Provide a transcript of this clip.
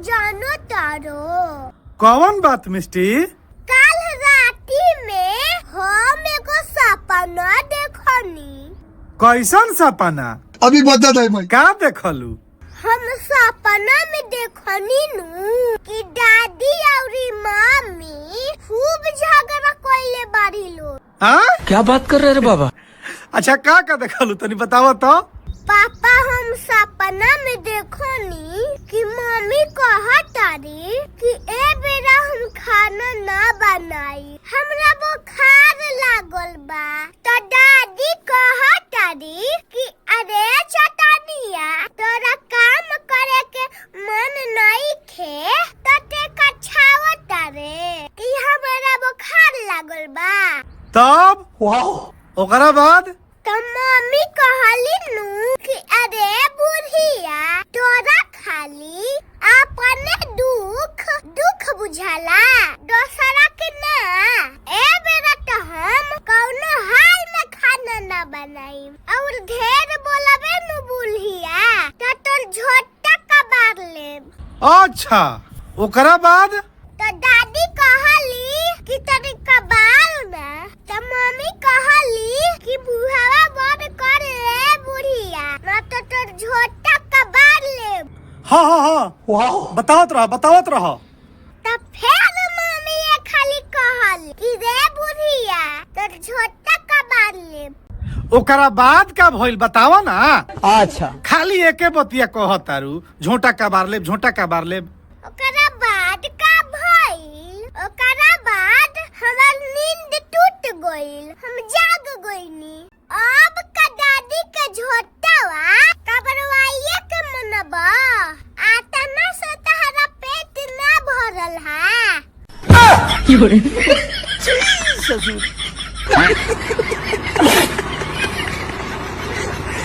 जानो तारो कौन बात मिस्टी? कल राती में हम एगो सपना देखनी। कैसन सपना? अभी बता दे मैं का देखलू? हम सपना में देखनी नु कि दादी और मम्मी खूब झगड़ा कोइले बारी लो। हाँ? क्या बात कर रहे रे बाबा? अच्छा का देखलू तनी बताओ तो। पापा हम सपना में देखनी कि मम्मी कहतारी कि ए बेरा हम खाना ना बनाई, हमरा बुखार लागल बा। तो दादी कहतारी कि अरे चटनिया तोरा काम करे के मन नहीं खे तो ते कछावता रे कि हमरा बुखार लागल बा। तब वाओ ओकरा बाद तो मम्मी कहली नु कि अरे बुढ़िया तोरा खाली अपने दुख बुझाला, दोसरा के ना। ए बेरा तो हम कौनो हाल में खाना ना बनाई और ढेर बोलबे नु बुढ़िया तो तोर झोटा कबार लेब। अच्छा ओकरा बाद तो दादी कहली कि तोरी कबार ना। तो मम्मी कहली कि बुढ़ावा बंद कर ले बुढ़िया ना तो तोर झोटा कबार लेब। हाँ हाँ हाँ वाओ बतावत रह। तब फिर मम्मी ये खाली कहल कि रे बुढ़िया तोर झोटा कबार लेब। ओकरा बाद का भइल बतावा ना। अच्छा खाली एके बतिया कहतारू झोटा कबार लेब ओकरा बाद का भइल? ओकरा बाद हमर नींद टूट गइल, हम जाग गइनी। अब का दादी के झोटावा कबरवाइए के मनबा आता ना से तहरा पेट ना भरल है।